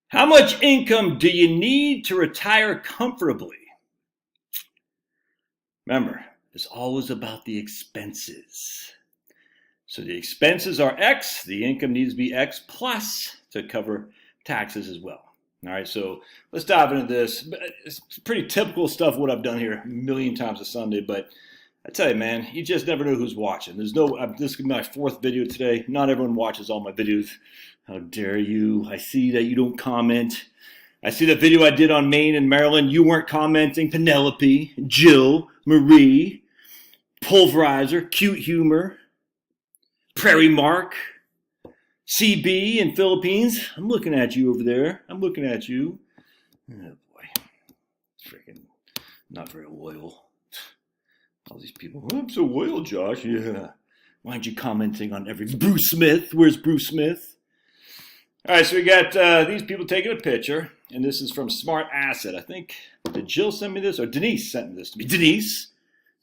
How much income do you need to retire comfortably? Remember, it's always about the expenses. So the expenses are X, the income needs to be X plus to cover taxes as well. All right, so let's dive into this. It's pretty typical stuff what I've done here a million times a Sunday, but I tell you, man, you just never know who's watching. This is my fourth video today. Not everyone watches all my videos. How dare you? I see that you don't comment. I see the video I did on Maine and Maryland. You weren't commenting. Penelope, Jill, Marie, Pulverizer, Cute Humor, Prairie Mark, CB in Philippines. I'm looking at you over there. I'm looking at you. Oh boy. Freaking not very loyal. All these people. Oh, I'm so loyal, Josh. Yeah. Why aren't you commenting on every Bruce Smith? Where's Bruce Smith? All right, so we got these people taking a picture, and this is from Smart Asset. I think, did Jill send me this? Or Denise sent me this to me. Denise?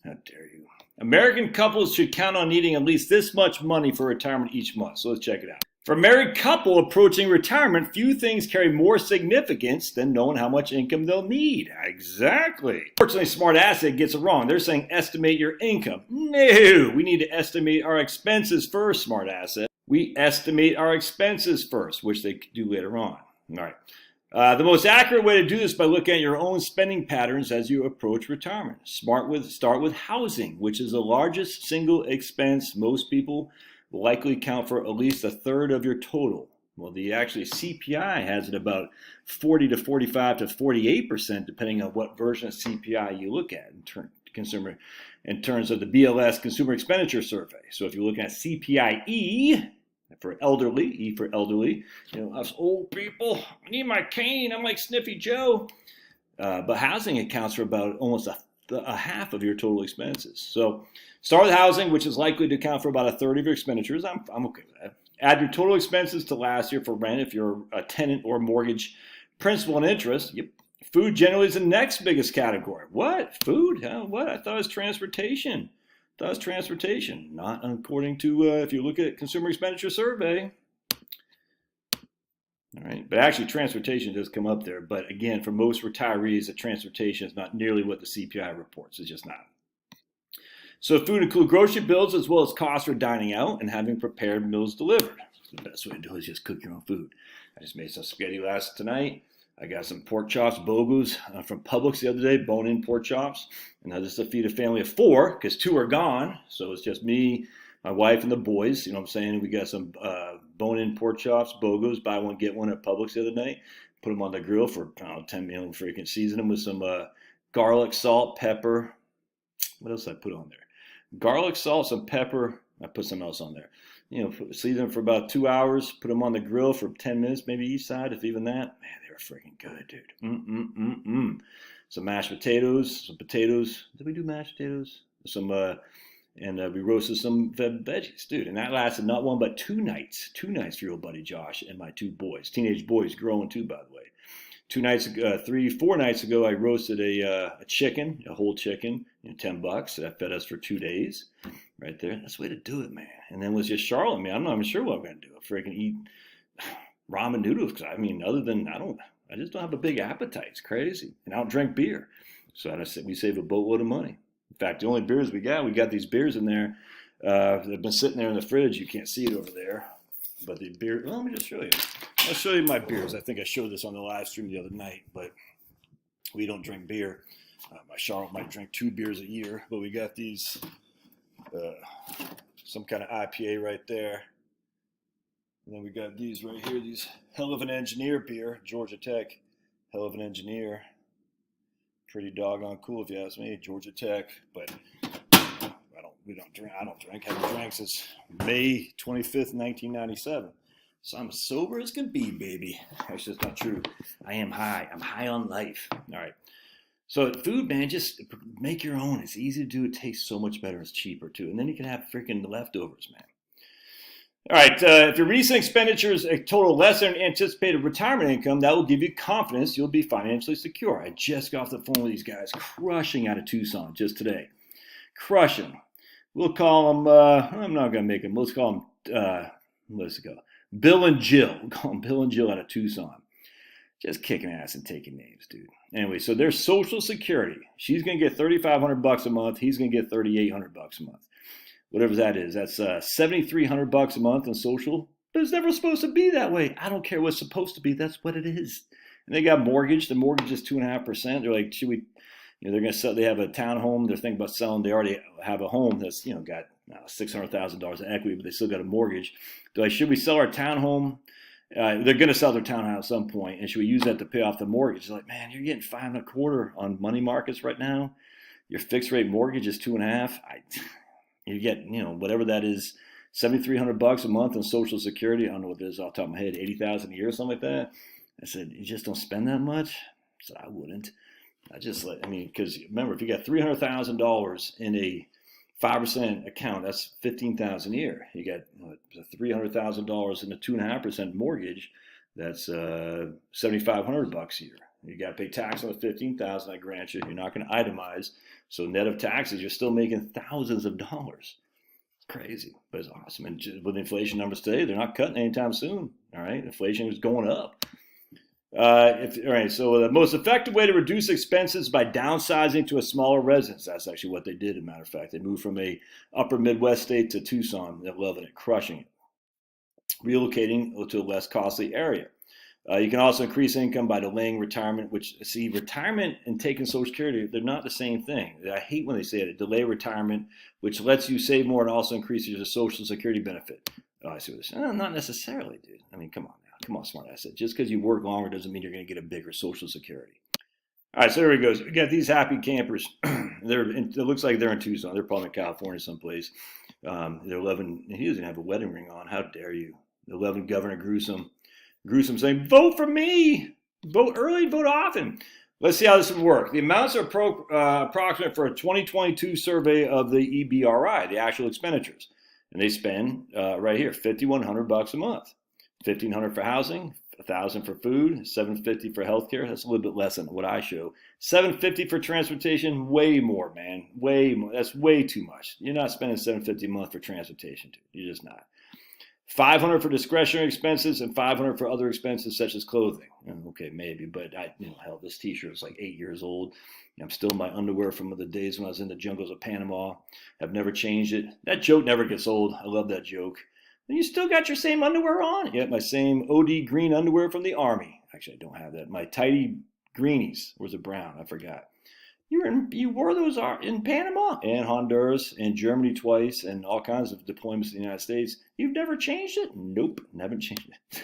How dare you. American couples should count on needing at least this much money for retirement each month. So let's check it out. For a married couple approaching retirement, few things carry more significance than knowing how much income they'll need. Exactly. Fortunately, Smart Asset gets it wrong. They're saying estimate your income. No, we need to estimate our expenses first, Smart Asset. We estimate our expenses first, which they do later on. All right. The most accurate way to do this is by looking at your own spending patterns as you approach retirement. Start with housing, which is the largest single expense. Most people will likely account for at least a third of your total. Well, the actually CPI has it about 40 to 45 to 48%, depending on what version of CPI you look at in terms of the BLS Consumer Expenditure Survey. So if you're looking at CPIE, for elderly, E for elderly, us old people, I need my cane, I'm like Sniffy Joe. But housing accounts for about almost a half of your total expenses. So start with housing, which is likely to account for about a third of your expenditures. I'm okay with that. Add your total expenses to last year for rent if you're a tenant or mortgage, principal and interest. Yep. Food generally is the next biggest category. What? Food? What? I thought it was transportation. Not according to, if you look at Consumer Expenditure Survey. All right, but actually transportation does come up there. But again, for most retirees, the transportation is not nearly what the CPI reports. It's just not. So food includes grocery bills as well as costs for dining out and having prepared meals delivered. So the best way to do it is just cook your own food. I just made some spaghetti last tonight. I got some pork chops, Bogus, from Publix the other day, bone-in pork chops. And now this is to feed a family of 4 because 2 are gone. So it's just me, my wife, and the boys. You know what I'm saying? We got some bone-in pork chops, Bogus, buy one, get one at Publix the other night. Put them on the grill for 10 minutes, freaking season them with some garlic, salt, pepper. What else did I put on there? Garlic, salt, some pepper. I put something else on there. Season them for about 2 hours. Put them on the grill for 10 minutes, maybe each side, if even that. Man, they were freaking good, dude. Some mashed potatoes, some potatoes. Did we do mashed potatoes? We roasted some veggies, dude. And that lasted not one but 2 nights. 2 nights for your old buddy Josh and my 2 boys. Teenage boys growing too, by the way. 4 nights ago, I roasted a chicken, a whole chicken, $10. That fed us for 2 days. Right there. That's the way to do it, man. And then was just Charlotte, man. I'm not even sure what I'm going to do. I freaking eat ramen noodles. Other than, I just don't have a big appetite. It's crazy. And I don't drink beer. So we save a boatload of money. In fact, the only beers we got these beers in there. They've been sitting there in the fridge. You can't see it over there. But the beer, let me just show you. I'll show you my beers. I think I showed this on the live stream the other night, but we don't drink beer. My Charlotte might drink 2 beers a year, but we got these, some kind of IPA right there. And then we got these right here, these Hell of an Engineer beer, Georgia Tech, Hell of an Engineer. Pretty doggone cool if you ask me, Georgia Tech, but I don't drink. Haven't drank since May 25th, 1997. So I'm as sober as can be, baby. That's just not true. I am high. I'm high on life. All right. So food, man, just make your own. It's easy to do. It tastes so much better. It's cheaper, too. And then you can have freaking leftovers, man. All right. If your recent expenditures total less than anticipated retirement income, that will give you confidence you'll be financially secure. I just got off the phone with these guys crushing out of Tucson just today. Crushing. We'll call them, I'm not going to make them. Let's call them, let's go. Bill and Jill. We'll call them Bill and Jill out of Tucson. Just kicking ass and taking names, dude. Anyway, so there's Social Security. She's going to get $3,500 a month. He's going to get $3,800 a month. Whatever that is. That's $7,300 a month in social. But it's never supposed to be that way. I don't care what's supposed to be. That's what it is. And they got mortgage. The mortgage is 2.5%. They're like, should we? They're going to sell. They have a townhome. They're thinking about selling. They already have a home that's got $600,000 in equity, but they still got a mortgage. They're like, should we sell our townhome? They're going to sell their townhouse at some point, and should we use that to pay off the mortgage? They're like, man, you're getting 5.25% on money markets right now. Your fixed rate mortgage is 2.5%. You get whatever that is, $7,300 a month in Social Security. I don't know what it is off the top of my head, $80,000 a year or something like that. I said, you just don't spend that much. I said, I wouldn't. Because remember, if you got $300,000 in a 5% account, that's $15,000 a year. You got $300,000 in a 2.5% mortgage, that's $7,500 a year. You got to pay tax on the $15,000. I grant you, you're not going to itemize. So net of taxes, you're still making thousands of dollars. It's crazy, but it's awesome. And with inflation numbers today, they're not cutting anytime soon. All right, inflation is going up. All right, so the most effective way to reduce expenses by downsizing to a smaller residence. That's actually what they did, as a matter of fact. They moved from a upper Midwest state to Tucson. They're loving it, crushing it. Relocating to a less costly area. You can also increase income by delaying retirement, which, see, retirement and taking Social Security, they're not the same thing. I hate when they say it. Delay retirement, which lets you save more and also increases your Social Security benefit. Oh, I see what they're saying. Not necessarily, dude. I mean, come on now. Come on, smart ass. Just because you work longer doesn't mean you're going to get a bigger Social Security. All right, so there he goes. We got these happy campers. It looks like they're in Tucson. They're probably in California someplace. They're loving, he doesn't have a wedding ring on. How dare you? They're loving Governor Gruesome saying, vote for me. Vote early, vote often. Let's see how this will work. The amounts are approximate for a 2022 survey of the EBRI, the actual expenditures. And they spend, right here, $5,100 a month. $1,500 for housing, $1,000 for food, $750 for healthcare. That's a little bit less than what I show. $750 for transportation, way more, man. Way more. That's way too much. You're not spending $750 a month for transportation, dude. You're just not. $500 for discretionary expenses and $500 for other expenses such as clothing. Okay, maybe, but hell, this T-shirt is like 8 years old. I'm still in my underwear from the days when I was in the jungles of Panama. I've never changed it. That joke never gets old. I love that joke. And you still got your same underwear on? Yeah, my same OD green underwear from the Army. Actually, I don't have that. My tidy greenies. Where's the brown? I forgot. You wore those in Panama and Honduras and Germany twice and all kinds of deployments in the United States. You've never changed it? Nope, never changed it.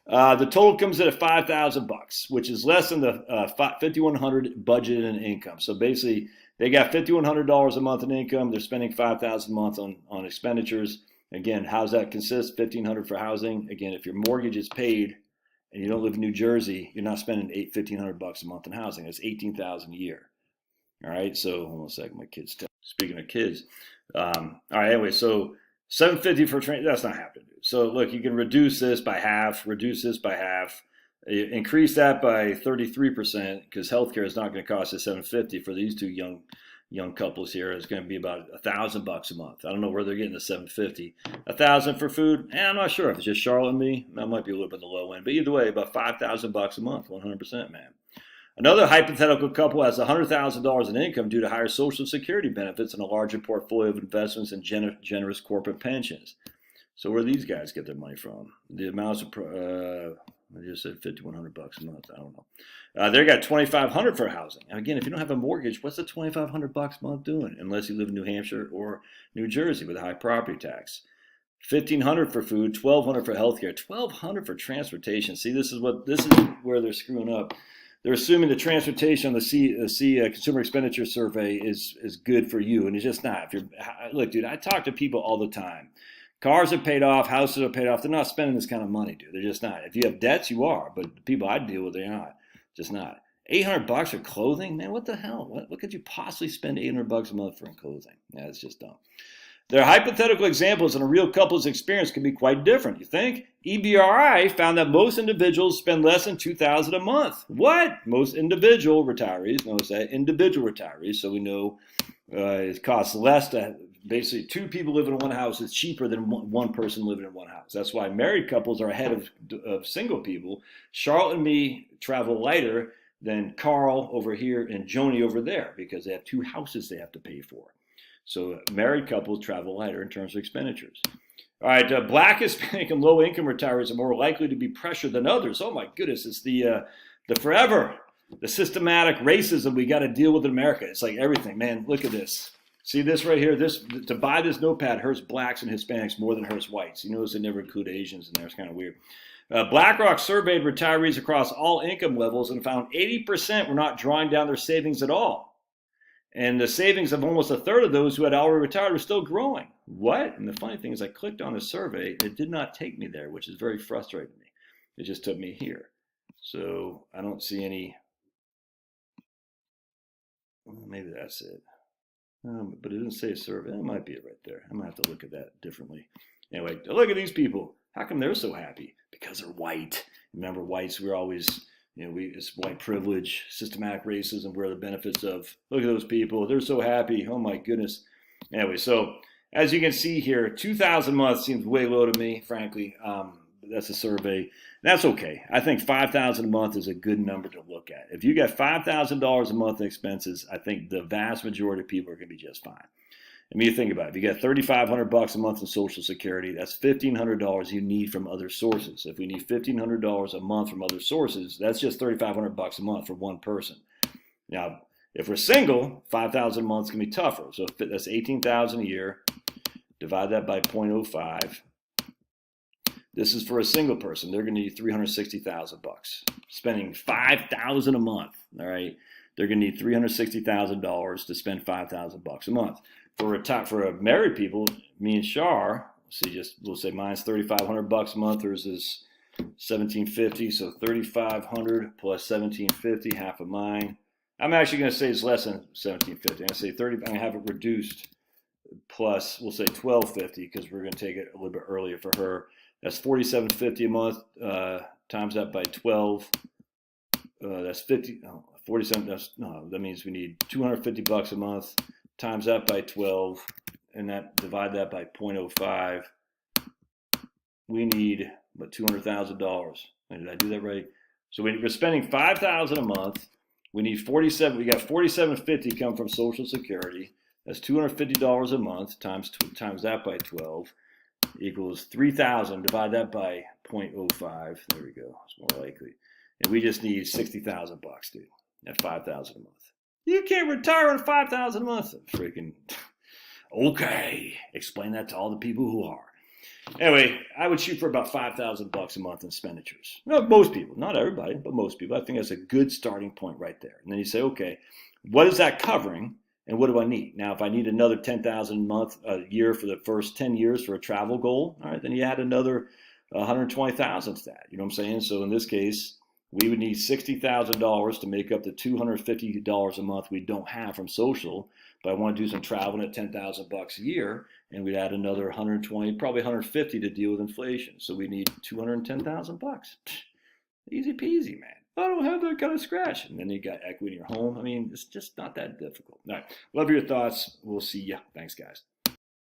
The total comes in at $5,000, which is less than the $5,100 budget and income. So basically, they got $5,100 a month in income. They're spending $5,000 a month on expenditures. Again, how's that consist? $1,500 for housing. Again, if your mortgage is paid and you don't live in New Jersey, you're not spending $1,500 a month in housing. That's $18,000 a year. All right. So hold on a second. My kids. Speaking of kids. All right. Anyway, so $750 for train. That's not happening. So look, you can reduce this by half. Reduce this by half. Increase that by 33% because healthcare is not going to cost us $750 for these two young couples here. It's going to be about $1,000 a month. I don't know where they're getting the $750. $1,000 for food. I'm not sure if it's just Charlotte and me. That might be a little bit on the low end, but either way, about $5,000 a month, 100%, man. Another hypothetical couple has $100,000 in income due to higher Social Security benefits and a larger portfolio of investments and generous corporate pensions. So where do these guys get their money from? The amounts of I just said $5,100 a month. I don't know. They got $2,500 for housing. And again, if you don't have a mortgage, what's the $2,500 a month doing? Unless you live in New Hampshire or New Jersey with a high property tax. $1,500 for food, $1,200 for healthcare, $1,200 for transportation. See, this is where they're screwing up. They're assuming the transportation on the Consumer Expenditure Survey is good for you, and it's just not. Look, dude, I talk to people all the time. Cars are paid off, houses are paid off. They're not spending this kind of money, dude. They're just not. If you have debts, you are. But the people I deal with, they're not. Just not. $800 for clothing? Man, what the hell? What could you possibly spend $800 a month for in clothing? Yeah, it's just dumb. Their hypothetical examples in a real couple's experience can be quite different, you think? EBRI found that most individuals spend less than $2,000 a month. What? Most individual retirees, notice that, individual retirees, so we know it costs less to basically 2 people living in one house is cheaper than one person living in one house. That's why married couples are ahead of single people. Charlotte and me travel lighter than Carl over here and Joni over there because they have 2 houses they have to pay for. So married couples travel lighter in terms of expenditures. All right, Black, Hispanic, and low-income retirees are more likely to be pressured than others. Oh my goodness, it's the systematic racism we got to deal with in America. It's like everything, man. Look at this. See this right here? This, to buy this notepad hurts blacks and Hispanics more than hurts whites. You notice they never include Asians in there. It's kind of weird. BlackRock surveyed retirees across all income levels and found 80% were not drawing down their savings at all. And the savings of almost a third of those who had already retired were still growing. What? And the funny thing is I clicked on the survey. It did not take me there, which is very frustrating to me. It just took me here. So I don't see any. Well, maybe that's it. But it didn't say survey. That might be it right there. I might have to look at that differently. Anyway, look at these people. How come they're so happy? Because they're white. Remember, whites, we're always, it's white privilege, systematic racism, we're the benefits of. Look at those people. They're so happy. Oh, my goodness. Anyway, so as you can see here, 2,000 a month seems way low to me, frankly. That's a survey. That's okay. I think 5,000 a month is a good number to look at. If you got $5,000 a month in expenses, I think the vast majority of people are going to be just fine. I mean, you think about it. If you got $3,500 a month in Social Security, that's $1,500 you need from other sources. If we need $1,500 a month from other sources, that's just $3,500 a month for one person. Now, if we're single, 5,000 a month is going to be tougher. So that's 18,000 a year. Divide that by 0.05. This is for a single person. They're going to need $360,000. Spending $5,000 a month. All right, they're going to need $360,000 to spend $5,000 a month. For a married people, me and Shar, we'll say mine's $3,500 a month. Hers is $1,750. So $3,500 plus $1,750, half of mine. I'm actually going to say it's less than $1,750. I'm going to say $30. I'm going to have it reduced plus, we'll say $1,250 because we're going to take it a little bit earlier for her. That's $4,750 a month. Times that by 12. That's 50. Oh, 47. That means we need $250 a month. Times that by 12, and divide that by 0.05. We need about $200,000. Did I do that right? So we're spending $5,000 a month. We need 47. We got $4,750 come from Social Security. That's $250 a month times that by 12 equals 3,000. Divide that by 0.05. There we go. It's more likely. And we just need $60,000 dude. At $5,000 a month. You can't retire on $5,000 a month. Freaking okay. Explain that to all the people who are. Anyway, I would shoot for about $5,000 a month in expenditures. No, most people, not everybody, but most people. I think that's a good starting point right there. And then you say, okay, what is that covering, and what do I need? Now, if I need another $10,000 a year for the first 10 years for a travel goal, all right, then you add another $120,000 to that. You know what I'm saying? So in this case, we would need $60,000 to make up the $250 a month we don't have from social. But I want to do some traveling at $10,000 a year, and we'd add another 120, probably 150 to deal with inflation. So we need $210,000. Easy peasy, man. I don't have that kind of scratch. And then you got equity in your home. I mean, it's just not that difficult. All right. Love your thoughts. We'll see ya. Thanks, guys.